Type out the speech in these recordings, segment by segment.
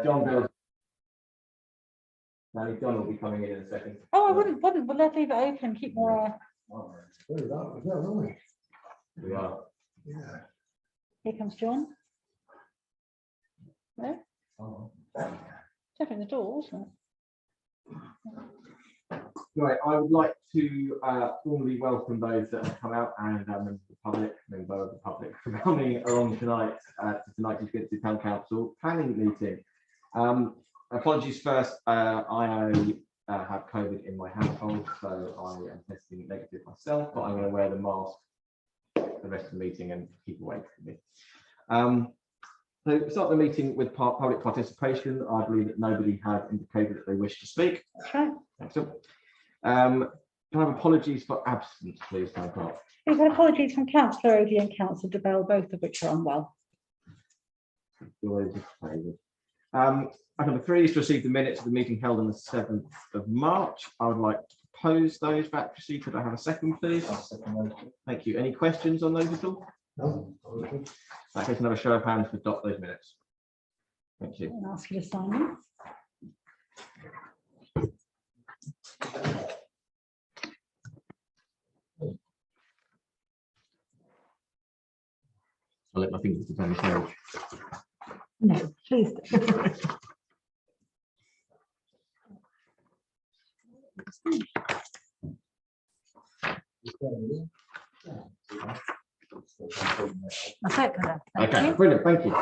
John Bill. John will be coming in a second. Oh, I wouldn't. But let's leave it open. Keep more. We are. Yeah. Here comes John. No, Oh. definitely the door, wasn't it? Right, I would like to formally welcome those that have come out and member of the public for coming along tonight to tonight's Executive Town Council planning meeting. Apologies first, I have COVID in my household, so I am testing negative myself, but I'm going to wear the mask for the rest of the meeting and keep away from me. So we start the meeting with public participation. I believe that nobody has indicated that they wish to speak. That's right. Excellent. Can I have apologies for absence, please, Town Clerk? We've had apologies from Councillor Odie and Councillor DeBell, both of which are unwell. Item number 3 is to receive the minutes of the meeting held on the 7th of March. I would like to propose those for accuracy. Could I have a second, please? Thank you. Any questions on those at all? No. That case, another show of hands to adopt those minutes. Thank you. I'll ask you to sign them. I'll let my fingers get on the page. No, please. That's it, Connor. Thank Okay, you. brilliant. Thank you.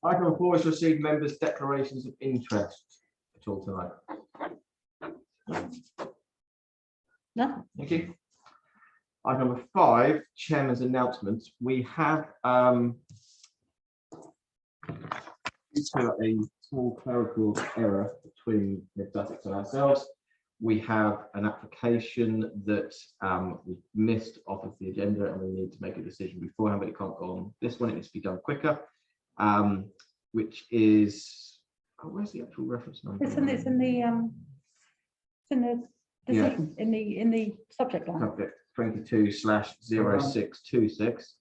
Item 4 is to receive members' declarations of interest at all tonight. No. Thank you. Item number 5, Chairman's announcements. We have due to a small clerical error between Mid Sussex and ourselves, we have an application that we missed off of the agenda, and we need to make a decision beforehand, but it can't go on this one. It needs to be done quicker, which is where's the actual reference number? It's in the decision, in the subject line. Subject 22/0626.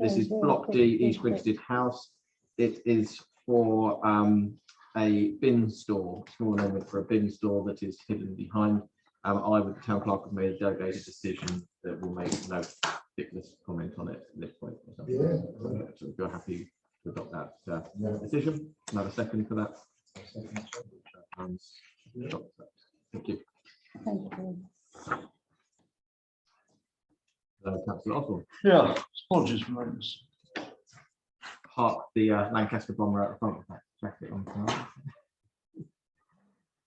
This is Block D, East Grinstead House. It is for a bin store, small amendment for a bin store that is hidden behind. I, with the town clerk, have made a delegated decision that will make no particular comment on it at this point. Yeah. So if you're happy to adopt that decision, another second for that. Thank you. Thank you. Councillor Osborne. Yeah, apologies for this. Park the Lancaster bomber out the front of that jacket on tonight.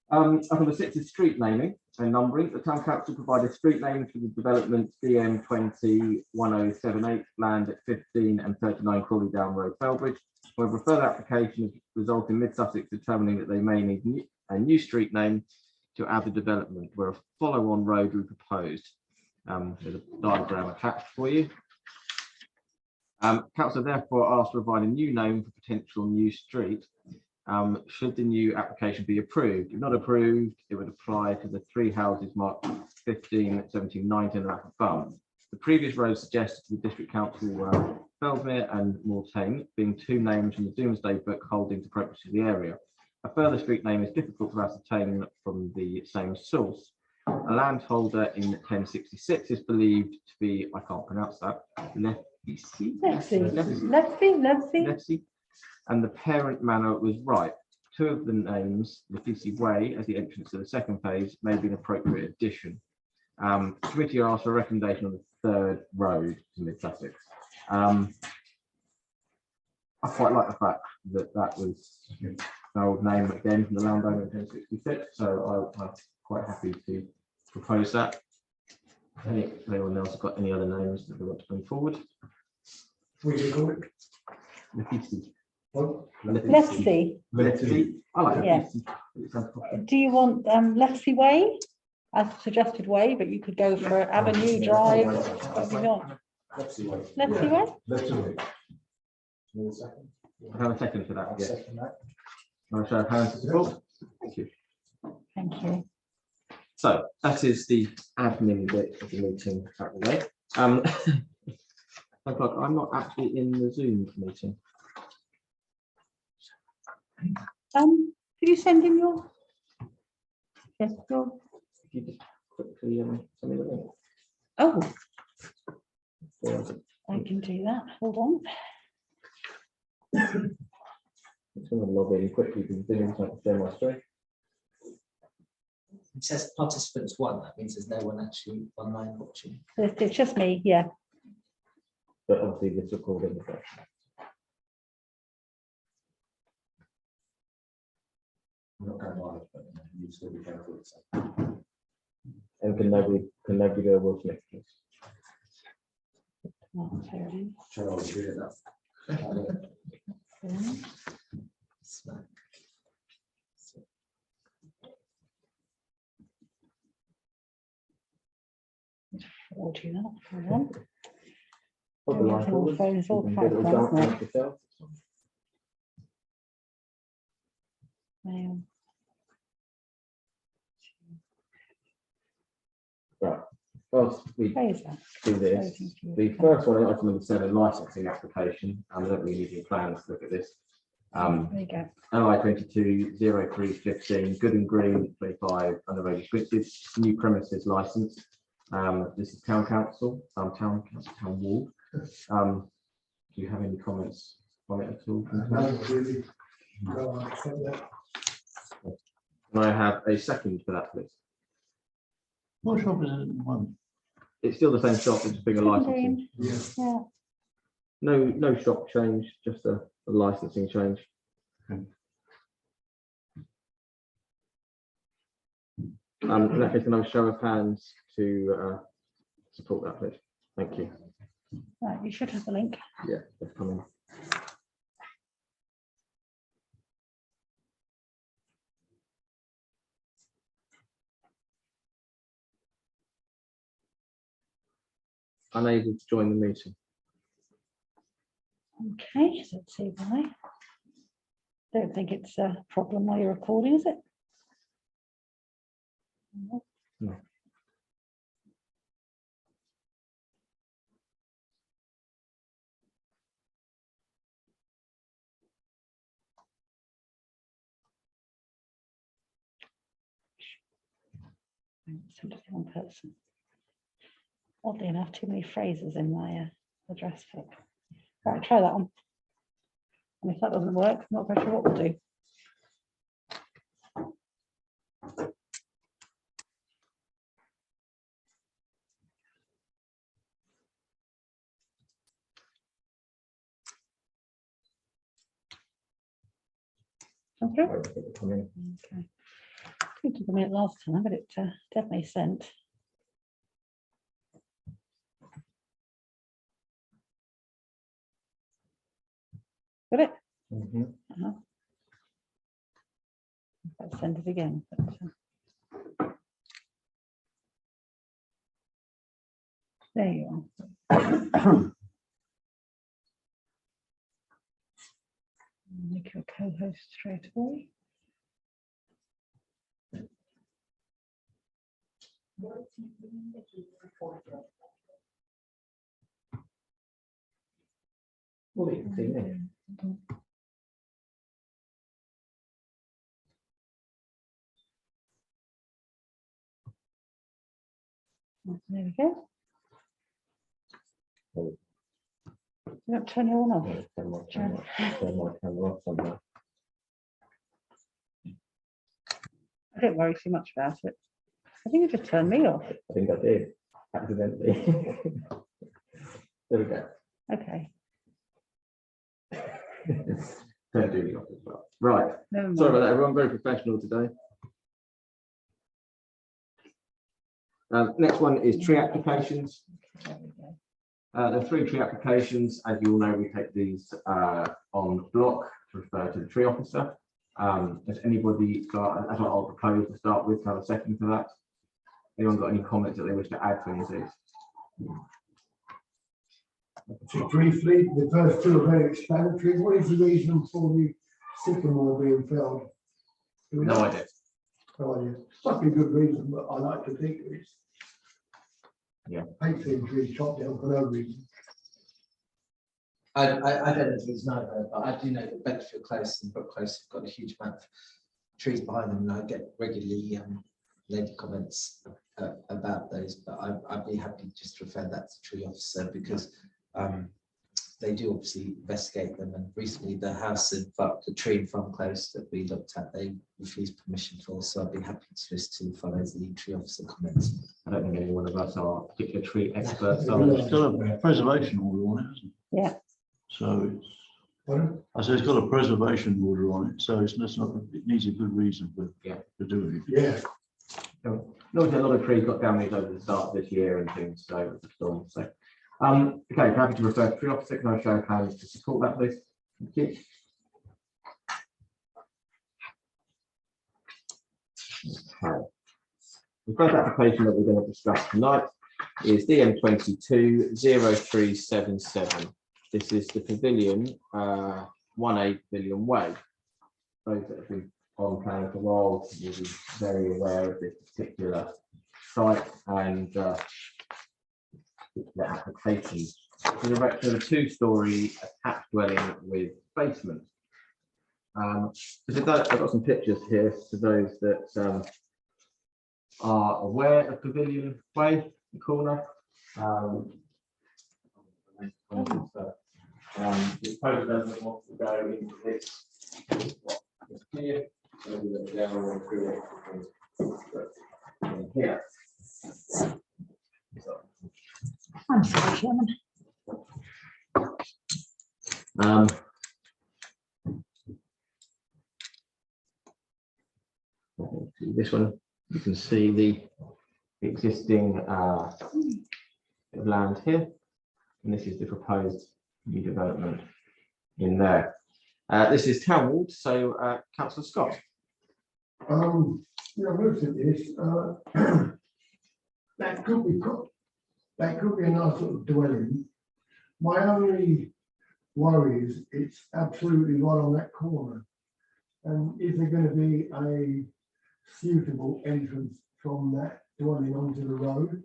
Up on the 6th is street naming and numbering. The Town Council provided street names for the development DM 201078 land at 15 and 39 Crawley Down Road, Felbridge. However, a further application has resulted in Mid Sussex determining that they may need a new street name to add the development, where a follow-on road we proposed. There's a diagram attached for you. Council therefore asked to provide a new name for potential new street should the new application be approved. If not approved, it would apply to the 3 houses marked 15, 17, 19 and above. The previous road suggested to the District Council were Fellsmere and Mortain, being 2 names from the Domesday Book holding to appropriate to the area. A further street name is difficult to ascertain from the same source. A landholder in 1066 is believed to be, I can't pronounce that, Lefsey, and the parent manor was right. 2 of the names, Lefsey Way as the entrance to the 2nd phase, may be an appropriate addition. The committee asked for a recommendation on the 3rd road to Mid Sussex. I quite like the fact that that was an old name again from the landowner in 1066, so I'm quite happy to propose that. Anyone else got any other names that they want to bring forward? What do you call it? Lefsey. What? Lefsey. I like Yeah. Do you want Lefsey Way as suggested way, but you could go for Avenue Drive. What do you want? Lefsey Way. Lefsey Way? Lefsey Way. You want a second? I have a second for that. I'll Yes. second that. I'll show of hands to support. Thank you. Thank you. So that is the admin bit of the meeting out of the way. o'clock. I'm not actually in the Zoom meeting. Did you send him your? Yes, your. If you just quickly send me the link. Oh, Or is it- I can do that. Hold on. I'm just going to log in quickly because I'm trying to share my screen. It says participants 1, that means there's no one actually online watching. It's just me, yeah. But obviously this recording is there. I'm not going live, but you still be careful. And can nobody go watch next, please? Oh, there it is. Charles, read it up. Yeah. Smack. Forward you that. Hold on. Put the light All forward. phones, all You can get it all cracked, done isn't it? yourself. Right. Whilst we Where's that? do this, the first one, item number 7, licensing application. I don't really need your plans to look at this. There you go. LI 22 0315, Good and Green 25, under road restricted, new premises license. This is town council, town ward. Do you have any comments on it at all? No, really. No, I accept that. Can I have a second for that, please? What shop is it at the moment? It's still the same shop, it's a bigger licensing. Yeah. Yeah. No shop change, just a licensing change. In that case, can I have a show of hands to support that, please? Thank you. Right, you should have the link. Yeah, that's coming. Unable to join the meeting. Okay, so let's see why. Don't think it's a problem while you're recording, is it? No. Send it to one person. Oddly enough, too many phrases in my address book. Right, try that one. And if that doesn't work, I'm not very sure what we'll do. Okay. Coming. Okay. It took a minute last time, but it definitely sent. Got it? Mhm. Let's send it again. But, there you are. Make you a co-host straight away. Well, you can see me. There we go. Oh. You don't turn your one off. Yeah, turn my camera off somehow. I don't worry too much about it. I think you just turned me off. I think I did, accidentally. There we go. Okay. Turn Julie off as well. Right, Never mind. sorry about that, everyone, very professional today. Next one is tree applications. There we go. There are 3 tree applications. As you all know, we take these on block to refer to the tree officer. Has anybody got, that's what I'll propose to start with, to have a second for that? Anyone got any comments that they wish to add to any of these? Just briefly, the first 2 are very explanatory. What is the reason for the sycamore being felled? Do we No know? idea. No idea. Must be a good reason, but I like to think it's. Yeah. Hate seeing trees chopped down for no reason. I don't know if it's neither, but I do know that Bedford Close and Brook Close have got a huge amount of trees behind them, and I get regularly lady comments about those. But I'd be happy just to refer that to the tree officer, because they do obviously investigate them. And recently, the house in front, the tree in front close that we looked at, they refused permission for. So I'd be happy to follow the tree officer comments. I don't think any one of us are particular tree experts. It's got a preservation order on it, hasn't it? Yeah. So it's, Pardon? I say it's got a preservation order on it, so it's not, it needs a good reason for doing it. Yeah. Obviously, a lot of trees got damaged over the start of this year and things, so with the storm. So, okay, happy to refer to tree officer. Can I show of hands to support that, please? Thank you. Okay. The first application that we're going to discuss tonight is DM 22-0377. This is the Pavilion, 1A Pavilion Way. Those that have been on planning for a while will be very aware of this particular site and the application. It's an erection of a two-storey attached dwelling with basement. I've got some pictures here to those that are aware of Pavilion Way, the corner. The proposal doesn't want to go into this. Here, so we look down and through it here. I'm sorry, Chairman. This one, you can see the existing land here, and this is the proposed new development in there. This is Town Ward, so Councillor Scott. Yeah, I've looked at this. That could be a nice sort of dwelling. My only worry is it's absolutely right on that corner. And is there going to be a suitable entrance from that dwelling onto the road?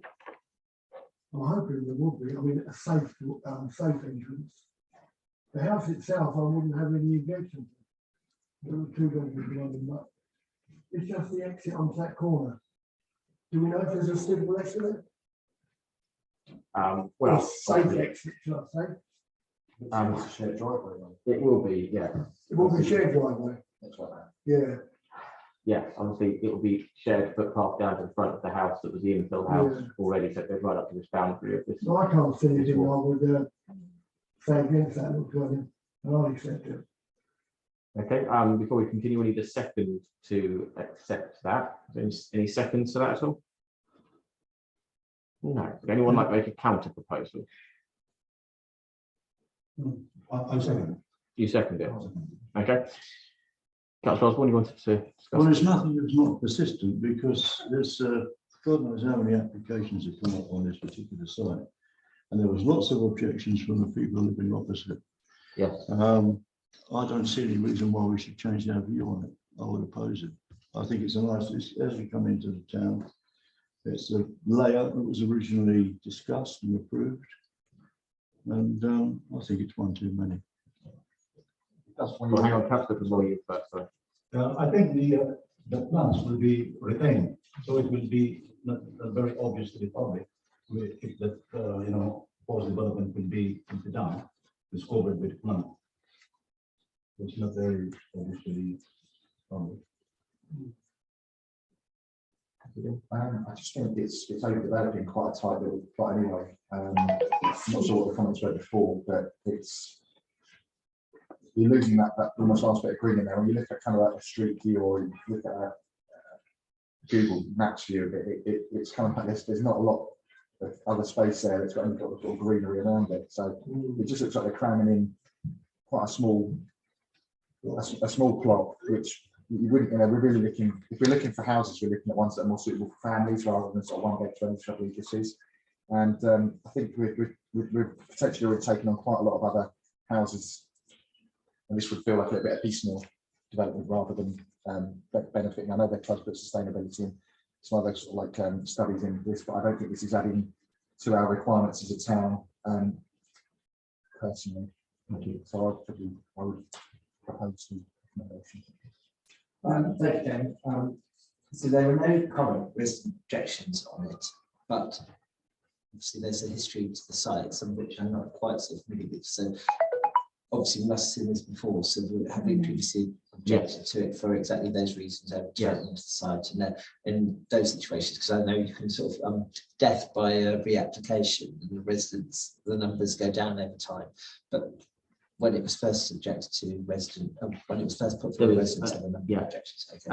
I'm hoping there would be. I mean, a safe entrance. The house itself, I wouldn't have any objection. There were two bedrooms dwelling, but it's just the exit onto that corner. Do we know if there's a suitable exit there? Well, Safe exit, shall I say? It's a shared driveway. it will be, yeah. It will be shared driveway. That's what that. Yeah. Yeah, obviously it will be shared footpath down to the front of the house that was the infill house already, so it goes right up to this boundary of this. So I can't see anything wrong with say against that little dwelling, and I'll accept it. Okay, before we continue, we need a second to accept that. Any seconds to that at all? No. Would anyone like to make a counter proposal? I'm second. You second it. Okay. Councillor Osborne, you wanted to discuss? Well, there's nothing that's not persistent, because there's God knows how many applications have come up on this particular site, and there was lots of objections from the people living opposite. Yes. I don't see any reason why we should change our view on it. I would oppose it. I think it's a nice, as we come into the town, it's a layout that was originally discussed and approved, and I think it's one too many. That's one. Well, hang on, Councillor Osborne, first. Sorry. I think the plans will be retained, so it will be not very obvious to the public if that post development will be done. It's covered with plan. It's not very obvious to the public. I just think it's overdeveloping quite a tight little plot anyway. I'm not sure what the comments were before, but you're losing that almost last bit of green in there. When you look at kind of like a street view, or you look at a Google Maps view of it, it's kind of like this. There's not a lot of other space there. It's got only got the sort of greenery around it, so it just looks like they're cramming in quite a small plot, which you wouldn't. We're really looking. If we're looking for houses, we're looking at ones that are more suitable for families rather than sort of one bed furniture uses. And I think we're potentially already taking on quite a lot of other houses. And this would feel like a bit of piecemeal development rather than benefiting. I know they're trying to put sustainability and some other sort of like studies in this, but I don't think this is adding to our requirements as a town. Personally, Thank you. So I would propose to. Thank you, Dan. So there were no current written objections on it, but obviously there's a history to the site, some of which I'm not quite so familiar with. So obviously we must have seen this before. So have we previously objected to it for exactly those reasons? Over to the site, and in those situations, because I know you can sort of death by a reapplication, and the residents, the numbers go down over time, but when it was first subjected to resident, when it was first put forward, residents have a number of objections. Okay,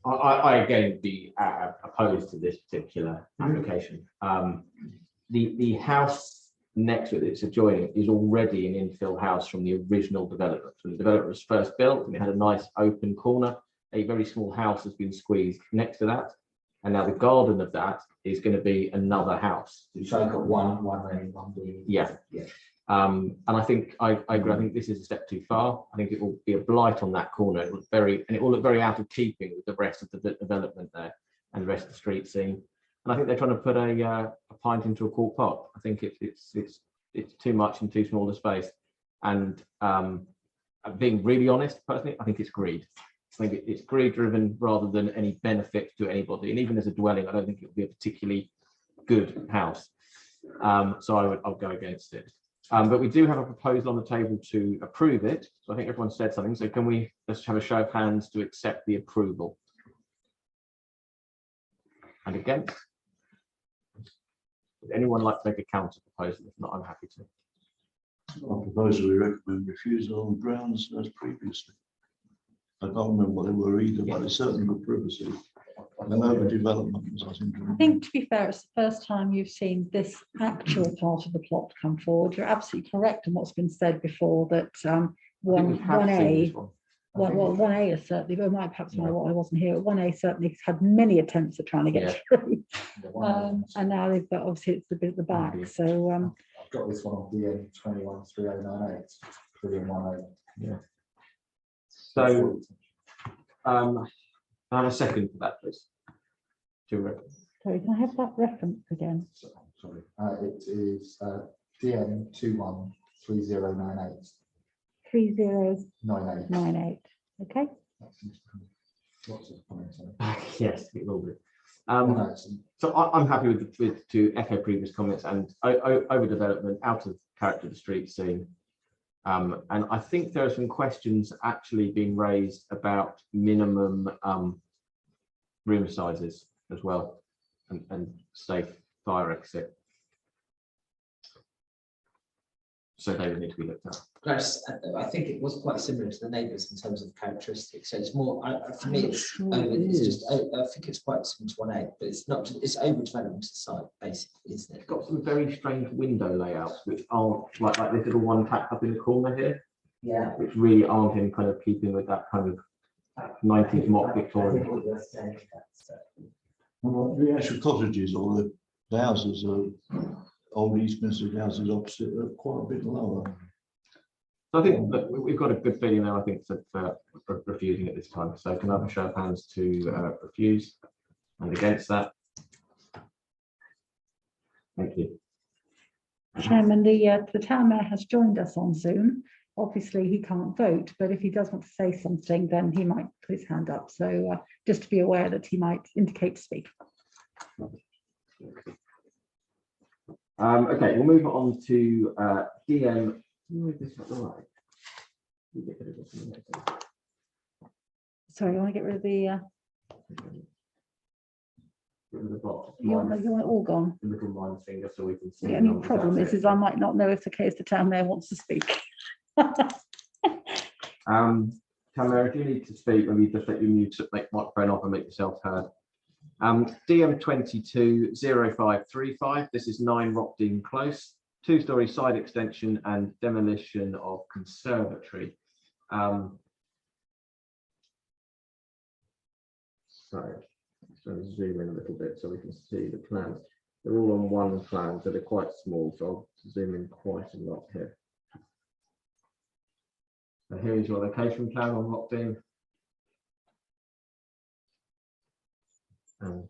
I again would be opposed to this particular application. The house next to it that's adjoining is already an infill house from the original development. When the development was first built, and it had a nice open corner, a very small house has been squeezed next to that, and now the garden of that is going to be another house. So I've got one A, one B. Yeah. And I think I agree. I think this is a step too far. I think it will be a blight on that corner. It will look very out of keeping with the rest of the development there and the rest of the street scene. And I think they're trying to put a pint into a quart pot. I think it's too much in too small a space. And being really honest, personally, I think it's greed. I think it's greed driven rather than any benefit to anybody. And even as a dwelling, I don't think it would be a particularly good house. So I'll go against it. But we do have a proposal on the table to approve it. So I think everyone said something. So can we just have a show of hands to accept the approval? And against? Would anyone like to make a counter proposal? If not, I'm happy to. I propose we recommend refusal on grounds as previously. I can't remember what they were either, but it's certainly good privacy. And overdevelopment, as I think. I think, to be fair, it's the first time you've seen this actual part of the plot come forward. You're absolutely correct in what's been said before, that one A is certainly, but might perhaps I wasn't here. 1A certainly had many attempts at trying to get through, and now they've got, obviously it's the bit at the back. So I've got this one on DN 213098. 1A. Yeah. So I have a second for that, please. sorry, can I have that reference again? Sorry, it is DN 213098. 3098. Okay. Lots of comments on it. Yes, it will be. So I'm happy with to echo previous comments and overdevelopment, out of character of the street scene. And I think there are some questions actually being raised about minimum room sizes as well, and safe fire exit. So they would need to be looked at. I think it was quite similar to the neighbours in terms of characteristics. So it's more, for me, it's just, I think it's quite similar to 1A, but it's not, it's overdevelopment to site, basically, isn't it? It's got some very strange window layouts, which aren't like this little one tacked up in the corner here. Yeah. Which really aren't in kind of keeping with that kind of 90s mock Victorian. Well, the actual cottages or the houses are old Eastminster houses opposite are quite a bit lower. So I think that we've got a good feeling there, I think, for refusing at this time. So can I have a show of hands to refuse and against that? Thank you. Chairman, the town mayor has joined us on Zoom. Obviously, he can't vote, but if he does want to say something, then he might put his hand up. So just to be aware that he might indicate to speak. Okay, we'll move on to DM. Sorry, you want to get rid of the box. you want it all gone? The little line finger so we can see. The only problem is I might not know if the case the town mayor wants to speak. Town mayor, if you need to speak, maybe just let your mute microphone off and make yourself heard. DM 220535. This is 9 Rockdean Close, 2-story side extension and demolition of conservatory. Sorry, just going to zoom in a little bit so we can see the plans. They're all on one plan, so they're quite small. So I'll zoom in quite a lot here. So here is your location plan on Rockdean. And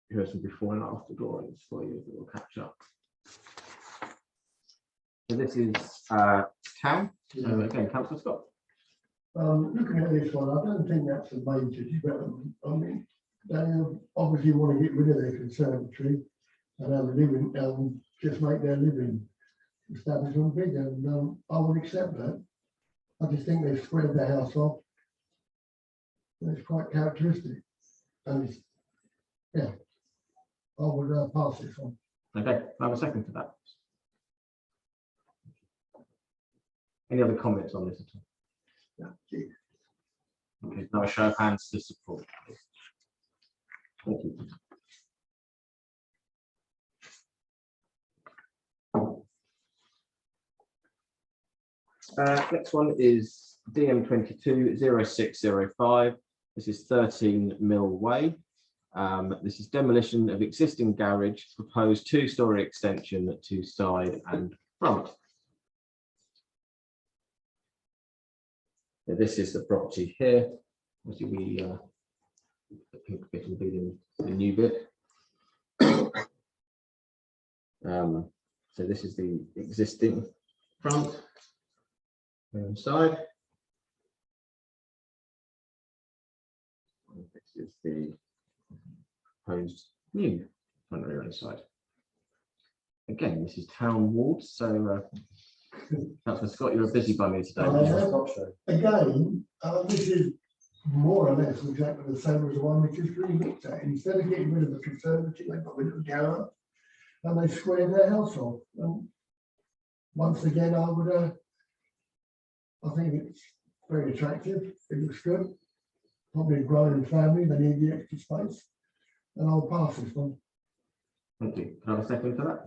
here's some before and after drawings for you that will catch up. So this is town. So again, Councillor Scott. Looking at this one, I don't think that's a major development. I mean, they obviously want to get rid of their conservatory and have a living, just make their living establishment bigger, and I would accept that. I just think they've squared the house off. It's quite characteristic, and it's, yeah, I would pass this on. Okay, I have a second to that. Any other comments on this at all? Okay, now a show of hands to support. Thank you. Next one is DM 220605. This is 13 Mill Way. This is demolition of existing garage, proposed two-storey extension to side and front. So this is the property here. Obviously, the pink bit will be the new bit. So this is the existing front and side. And this is the proposed new front, rear and side. Again, this is town wards, so Councillor Scott, you're a busybody today. Again, this is more or less exactly the same as the one we just really looked at. Instead of getting rid of the conservatory, they got rid of the garage and they squared their house off. And once again, I think it's very attractive. It looks good. Probably a growing family, they need the extra space. And I'll pass this one. Thank you. Can I have a second for that?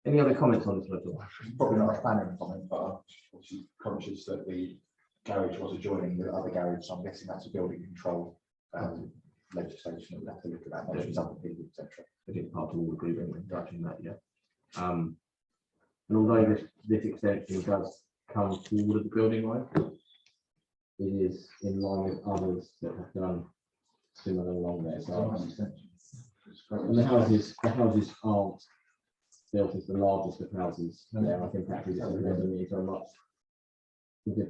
Any other comments on this at all? Probably not a planning comment, but I'm obviously conscious that the garage was adjoining the other garage, so I'm guessing that's a building control legislation that we have to look at that, measures other people, etc. I think part of all agreement regarding that, yeah. And although this extension does come forward of the building line, it is in line with others that have done similar along there. So, and the houses aren't built as the largest of houses there. I think actually some of them need a much. I guess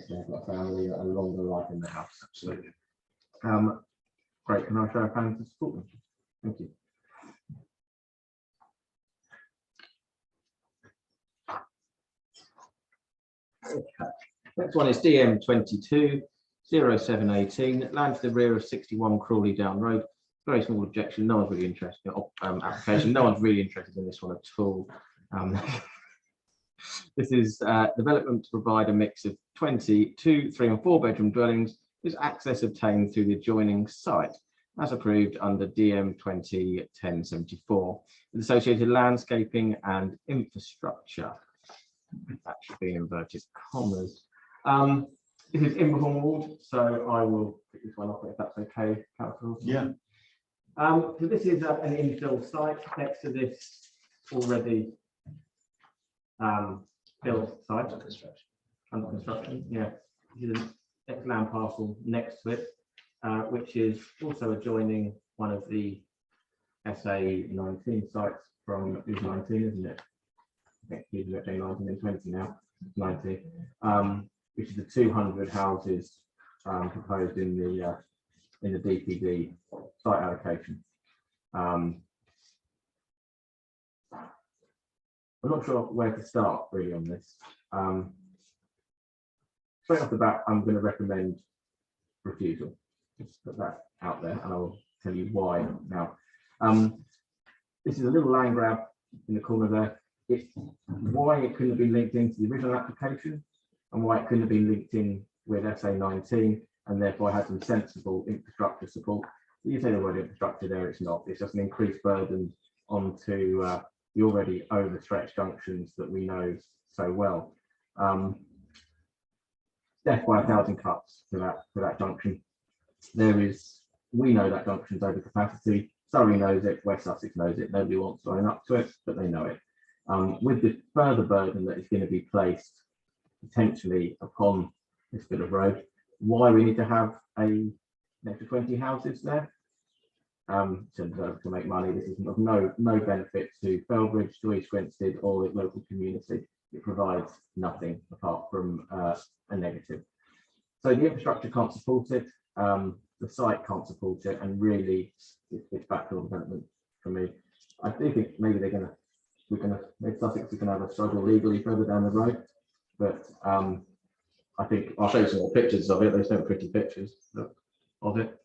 they've got a family, a longer life in the house. Absolutely. Great. Can I show a plan to support them? Thank you. Okay. Next one is DM 220718. Land to the rear of 61 Crawley Down Road. Very small objection. No one's really interested. Application. No one's really interested in this one at all. This is development to provide a mix of 2, 3 and 4 bedroom dwellings with access obtained through the adjoining site, as approved under DM 201074, with associated landscaping and infrastructure. That should be inverted commas. This is Imberhorn Ward, so I will pick this one up if that's okay, Councillor. Yeah. So this is an infill site next to this already built site. Under construction, yeah. This is an ex-land parcel next to it, which is also adjoining one of the SA19 sites from 19, isn't it? I think it's 19 and 20 now, 19, which is the 200 houses proposed in the DPD site allocation. I'm not sure where to start really on this. Straight off the bat, I'm going to recommend refusal. Just put that out there, and I'll tell you why now. This is a little land grab in the corner there. It's why it couldn't have been linked into the original application, and why it couldn't have been linked in with SA19, and therefore had some sensible infrastructure support. You say the word infrastructure there, it's not. It's just an increased burden onto the already overstretched junctions that we know so well. Death by 1,000 cuts for that junction. We know that junction's over capacity. Surrey knows it, West Sussex knows it. Nobody wants to own up to it, but they know it. With the further burden that is going to be placed potentially upon this bit of road, why we need to have an extra 20 houses there? to make money. This is of no benefit to Felbridge, to East Grinstead, or the local community. It provides nothing apart from a negative. So the infrastructure can't support it, the site can't support it, and really it's backdoor development for me. I do think maybe maybe Sussex is gonna have a struggle legally further down the road, but I think I'll show you some more pictures of it. There's no pretty pictures of it.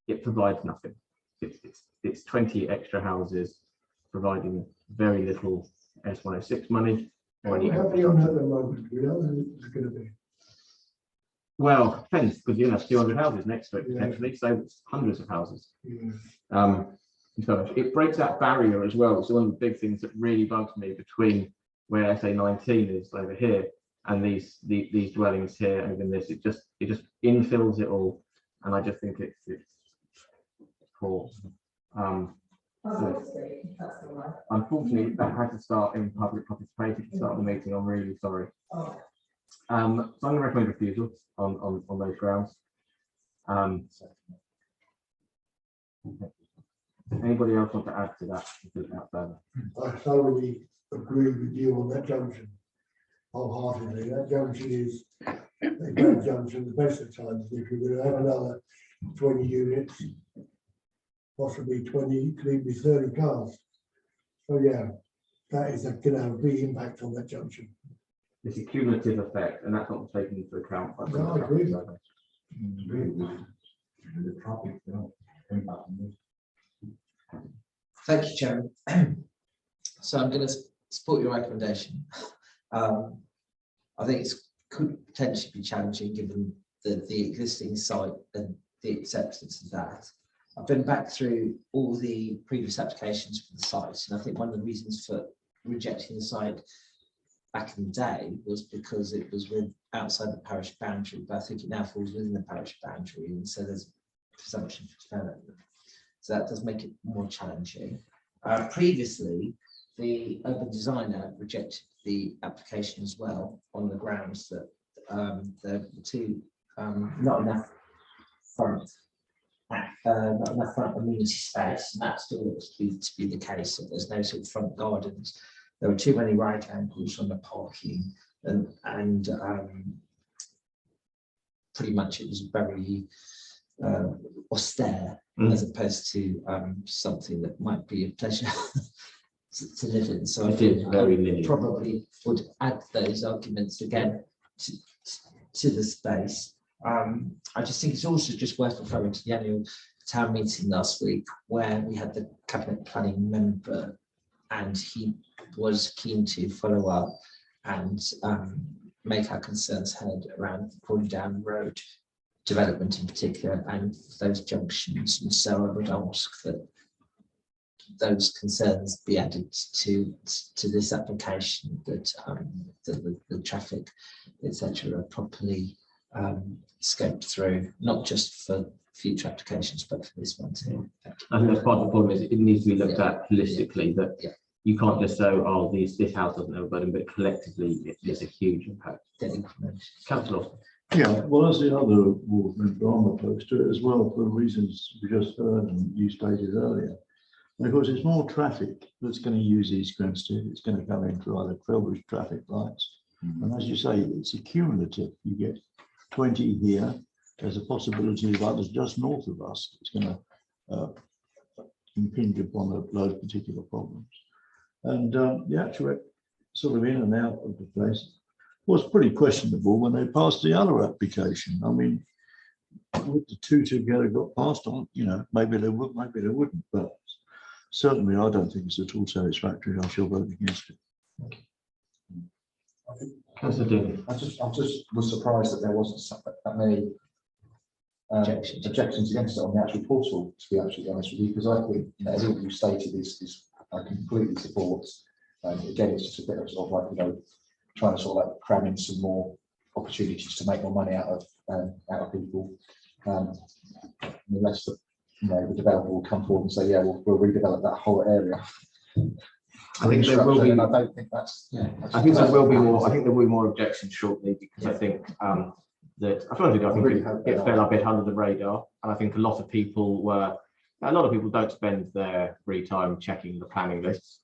It provides nothing. It's 20 extra houses providing very little S106 money. How many on at the moment? We know it's going to be. Well, depends, because you have 200 houses next to it potentially, so it's hundreds of houses. Yeah. So it breaks that barrier as well. So one of the big things that really bugs me between where SA19 is over here and these dwellings here, and even this, it just infills it all, and I just think it's poor. Unfortunately, that had to start in public participation to start the meeting. I'm really sorry. So I'm going to recommend refusal on those grounds. Anybody else want to add to that? I thoroughly agree with you on that junction. Wholeheartedly, that junction is a great junction, the best of times. If you're going to have another 20 units, possibly 20, maybe 30 cars. So yeah, that is going to have a big impact on that junction. It's a cumulative effect, and that's not taken into account by No, I agree. The traffic, impact on this. Thank you, Chairman. So I'm going to support your recommendation. I think it could potentially be challenging given the existing site and the acceptance of that. I've been back through all the previous applications for the site, and I think one of the reasons for rejecting the site back in the day was because it was outside the parish boundary, but I think it now falls within the parish boundary, and so there's presumption for development. So that does make it more challenging. Previously, the urban designer rejected the application as well on the grounds that there were not enough front amenity space, and that still looks to be the case. So there's no sort of front gardens. There were too many right angles on the parking, and pretty much it was very austere, as opposed to something that might be a pleasure to live in. So I think I probably would add those arguments again to the space. I just think it's also just worth referring to the annual town meeting last week, where we had the cabinet planning member, and he was keen to follow up and make our concerns heard around pulling down road development in particular and those junctions. And so I would ask that those concerns be added to this application, that the traffic, etc., are properly scoped through, not just for future applications, but for this one too. I think that's part of the problem, is it needs to be looked at holistically, that you can't just say, oh, this house doesn't have a burden, but collectively it's a huge impact. Councillor. Yeah, well, as the other ward member, I'm opposed to it as well for the reasons we just heard and you stated earlier. And of course, it's more traffic that's going to use East Grinstead. It's going to come in through either Felbridge traffic lights. And as you say, it's a cumulative. You get 20 here. There's a possibility of others just north of us. It's going to impinge upon those particular problems. And the actual sort of in and out of the place was pretty questionable when they passed the other application. I mean, would the two together got passed on? You know, maybe they would, maybe they wouldn't, but certainly I don't think it's at all satisfactory. I shall vote against it. I just was surprised that there wasn't that many objections against it on the actual portal, to be absolutely honest with you, because I think, you know, as you stated, is I completely support. Again, it's just a bit of sort of like, you know, trying to sort of like cram in some more opportunities to make more money out of people. Unless the developer will come forward and say, yeah, we'll redevelop that whole area. I think there will be. I don't think that's. Yeah. I think there will be more. I think there will be more objections shortly, because I think that I think really hope it they fell are. a bit under the radar, and I think a lot of people don't spend their free time checking the planning lists.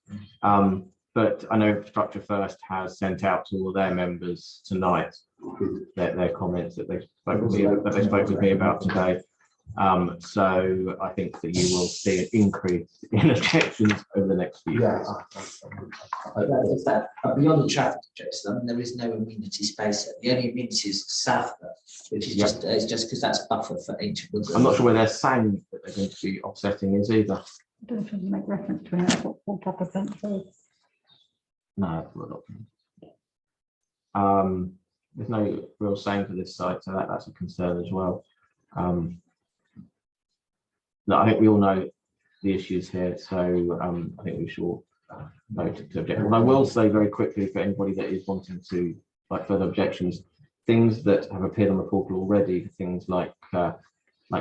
But I know Structure First has sent out to all their members tonight their comments that they spoke with me about today. So I think that you will see an increase in objections over the next few years. Is that beyond the traffic objection? I mean, there is no amenity space. The only amenity is south, which is just because that's buffer for ancient woods. I'm not sure where they're saying that they're going to be offsetting is either. I don't think you make reference to it, what type of fence it is. No, there's no real saying for this site, so that's a concern as well. I think we all know the issues here, so I think we should vote to object. And I will say very quickly for anybody that is wanting to further objections, things that have appeared on the portal already, things like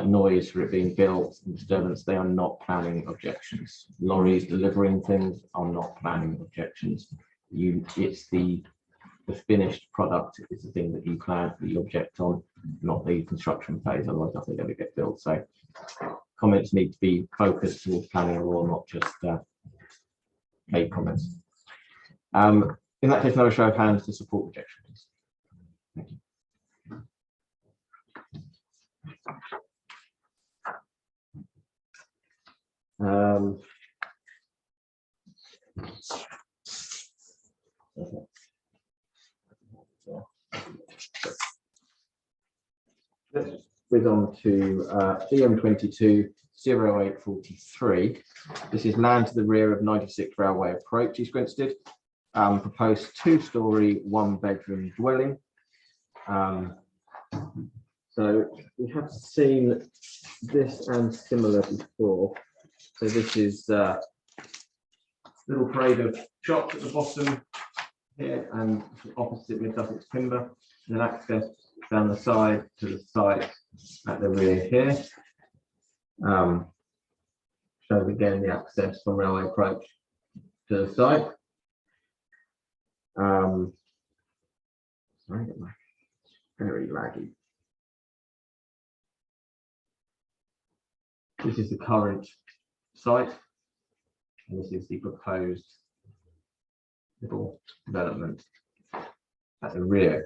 noise for it being built and disturbance, they are not planning objections. Lorries delivering things are not planning objections. It's the finished product is the thing that you plan, that you object on, not the construction phase, otherwise nothing ever get built. So comments need to be focused towards planning a law, not just vague comments. In that case, another show of hands to support rejection, please. Thank you. Let's move on to DM22 0843. This is land to the rear of 96 Railway Approach, East Grinstead. Proposed 2-storey, 1-bedroom dwelling. So we have seen this and similar before. So this is little parade of shops at the bottom here and opposite with Sussex Timber, and then access down the side to the site at the rear here. Shows again the access from Railway Approach to the site. Sorry, very laggy. This is the current site, and this is the proposed little development at the rear.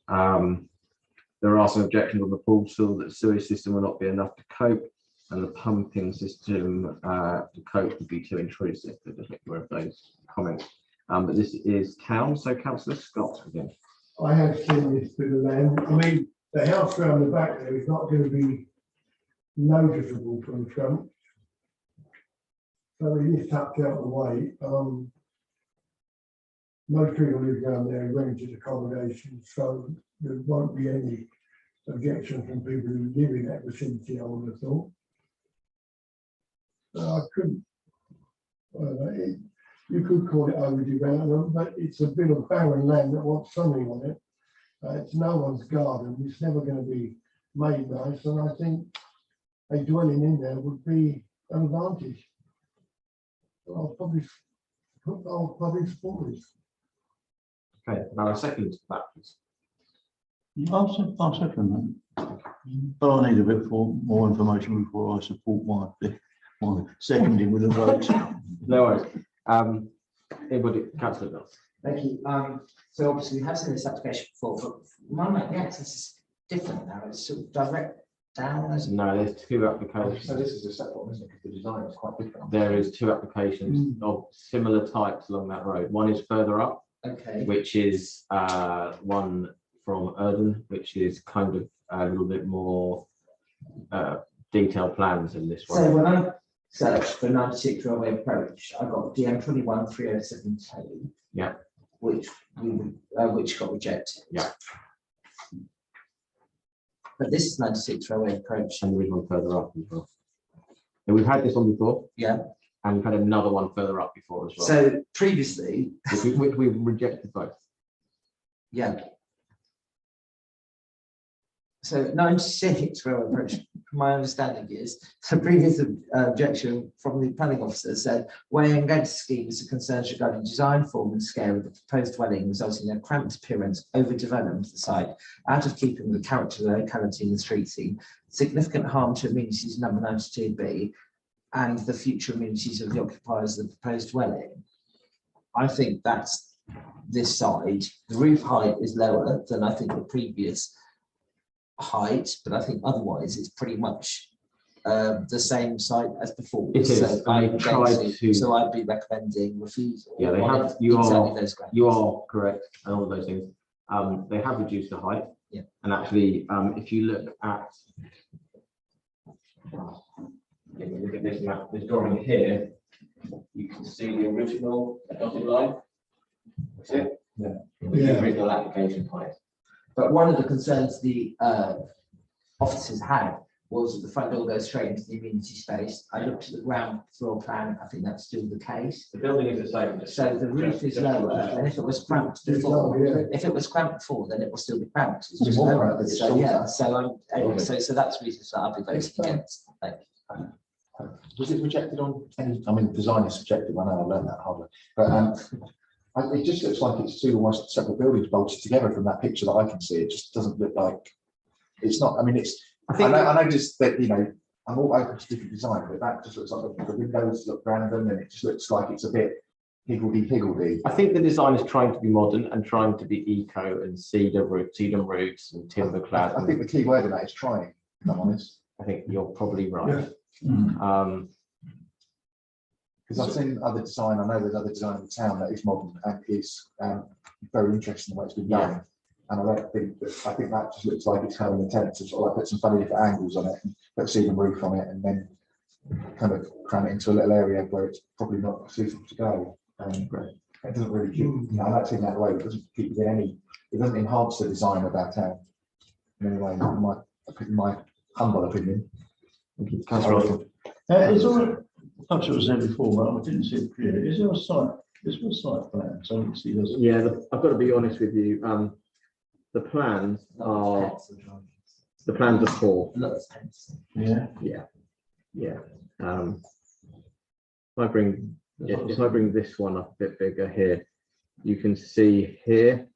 There are some objections on the portal that the sewage system will not be enough to cope, and the pumping system to cope would be too intrusive. So just make aware of those comments. But this is town, so Councillor Scott again. I have seen this bit of land. I mean, the house around the back there is not going to be noticeable from the front. So it is tucked out of the way. Most people live down there in rented accommodation, so there won't be any objection from people who live in that vicinity, I would have thought. I couldn't, you could call it overdevelopment, but it's a bit of barren land that wants something on it. It's no one's garden, it's never going to be made nice, and I think a dwelling in there would be an advantage. I'll probably support this. Okay, now a second that, please. I'll second that. But I need a bit more information before I support my seconding with a vote. No worries. Anybody, Councillor Mills? Thank you. So obviously we have seen this application before, but the access is different now. It's sort of direct down. No, there's 2 applications. So this is a separate one, isn't it? Because the design is quite different. There is 2 applications of similar types along that road. One is further up, Okay. which is one from Erdon, which is kind of a little bit more detailed plans in this one. So when I searched for 96 Railway Approach, I got DM 21-307K. Yeah. Which got rejected. Yeah. But this is 96 Railway Approach. And there is one further up as well. And we've had this one before. Yeah. And we've had another one further up before as well. So previously, which we've rejected both. yeah. So 96 railway approach, my understanding is, the previous objection from the planning officer said, weighing against schemes are concerns regarding design, form and scale of the proposed dwelling resulting in a cramped appearance, overdevelopment of the site, out of keeping with the character of the locality and the street scene, significant harm to amenities number 92B, and the future amenities of the occupiers of the proposed dwelling. I think that's this side. The roof height is lower than I think the previous height, but I think otherwise it's pretty much the same site as before. It is, So, and they tried to- so I'd be recommending refusal. Yeah, they on have, you exactly are, those grounds. you are correct, and all of those things. They have reduced the height. Yeah. And actually, if you look at this map, this drawing here, you can see the original dotted line. That's it. Yeah. The original application height. But one of the concerns the officers had was that the front door goes straight into the amenity space. I looked at the ground floor plan, I think that's still the case. The building is the same. So the roof is lower, and if it was cramped before, if it was cramped before, then it will still be cramped. It's just More lower. cramped, it's So yeah, shorter. so that's the reason that I'll be voting against. Thank you. Was it rejected on any, I mean, design is subjective, I know, I learned that hard, but it just looks like it's two almost separate buildings bolted together from that picture that I can see. It just doesn't look like, it's not, I mean, it's, I know just that, you know, I'm all open to different design, but that just looks like the windows look random and it just looks like it's a bit higgledy-piggledy. I think the design is trying to be modern and trying to be eco and cedar roofs and timber clad. I think the key word in that is trying, if I'm honest. I think you're probably right. Because I've seen other design, I know there's other design in the town that is modern and is very interesting the way it's been done. And I don't think that, I think that just looks like it's kind of an attempt to sort of like put some funny different angles on it and put a ceiling roof on it and then kind of cram it into a little area where it's probably not suitable to go. It doesn't really keep, you know, I like seeing that way, it doesn't keep within any, it doesn't enhance the design of our town in any way, in my humble opinion. Is there, perhaps it was there before, but I didn't see it clearly. Is there a site plan? So I can see those. Yeah, I've got to be honest with you. The plans are four. Yeah. If I bring this one up a bit bigger here, you can see here.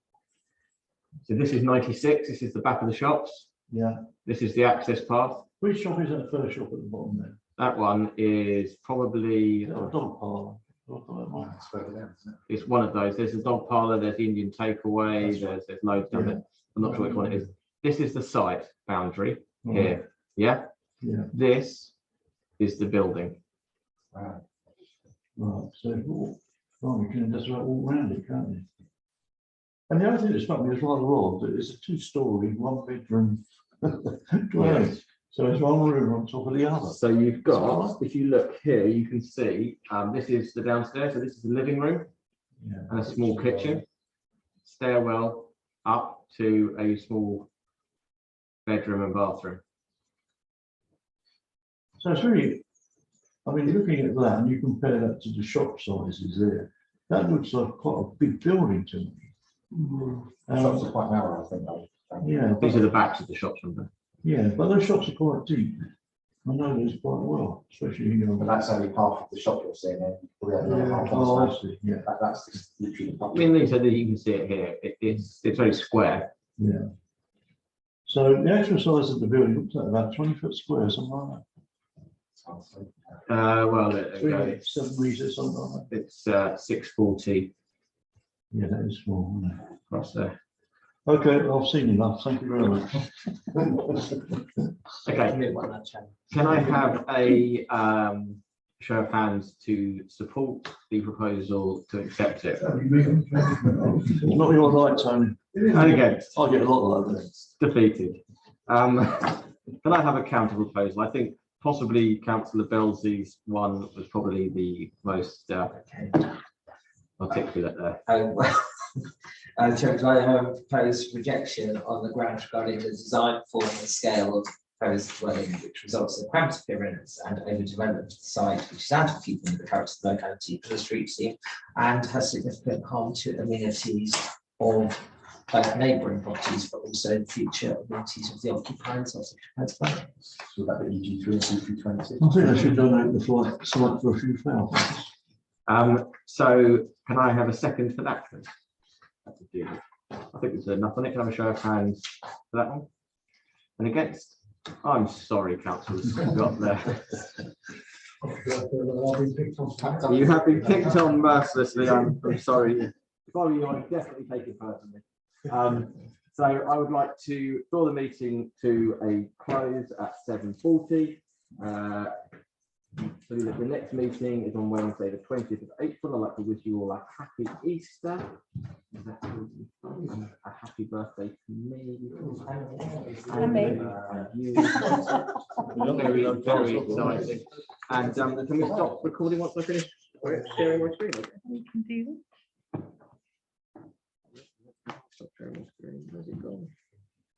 So this is 96. This is the back of the shops. Yeah. This is the access path. Which shop is that first shop at the bottom there? That one is probably. Is that a dog parlour? It's further down, isn't it? It's one of those. There's a dog parlour. There's the Indian takeaway. There's loads down there. I'm not sure which one it is. This is the site boundary here. Yeah. Yeah. This is the building. Wow. Right. So you can just all around it, can't you? And the other thing that struck me as rather odd that it's a 2-story, 1-bedroom dwelling. So it's one room on top of the other. So you've got, if you look here, you can see this is the downstairs. So this is the living room and a small kitchen, stairwell up to a small bedroom and bathroom. So it's really, I mean, looking at that and you compare that to the shop sizes there, that looks like quite a big building to me. The shops are quite narrow, I think. Yeah. These are the backs of the shops. Yeah, but those shops are quite deep. I know those quite well, especially, you know. But that's only half of the shop you're seeing there. Oh, I see, yeah. That's just literally. I mean, Lisa, you can see it here. It's very square. Yeah. So the actual size of the building looks like about 20 foot square, something like that. Well, there we go. 7 meters, something like that. It's 640 Yeah, that is small, isn't it? across there. Okay, I've seen enough. Thank you very much. Okay. Can I have a show of hands to support the proposal to accept it? It's not your right, Tony. And against? I get a lot of that. Defeated. Can I have a counter proposal? I think possibly Councillor Belzey's one was probably the most articulate there. Chair, I propose rejection on the grounds regarding the design, form and scale of the proposed dwelling, which results in cramped appearance and overdevelopment of the site, which is out of keeping with the character of the locality for the street scene and has significant harm to amenities of both neighbouring properties, but also future abilities of the occupiers of the proposed plan. So that the EG3 and CP20. I think they should donate the site for a few flowers. So can I have a second for that? Then? That's a deal. I think there's enough on it. Can I have a show of hands for that one? And against? I'm sorry, councillors, got there. You have been picked on mercilessly. I'm sorry. If I were you, I'd definitely take it personally. So I would like to draw the meeting to a close at 7:40. So the next meeting is on Wednesday, the 20th of April. I'd like to wish you all a happy Easter. And a happy birthday to me. And me. You. Very exciting. And can we stop recording once I finish sharing my screen? We can do that. Stop sharing my screen. Where's it gone?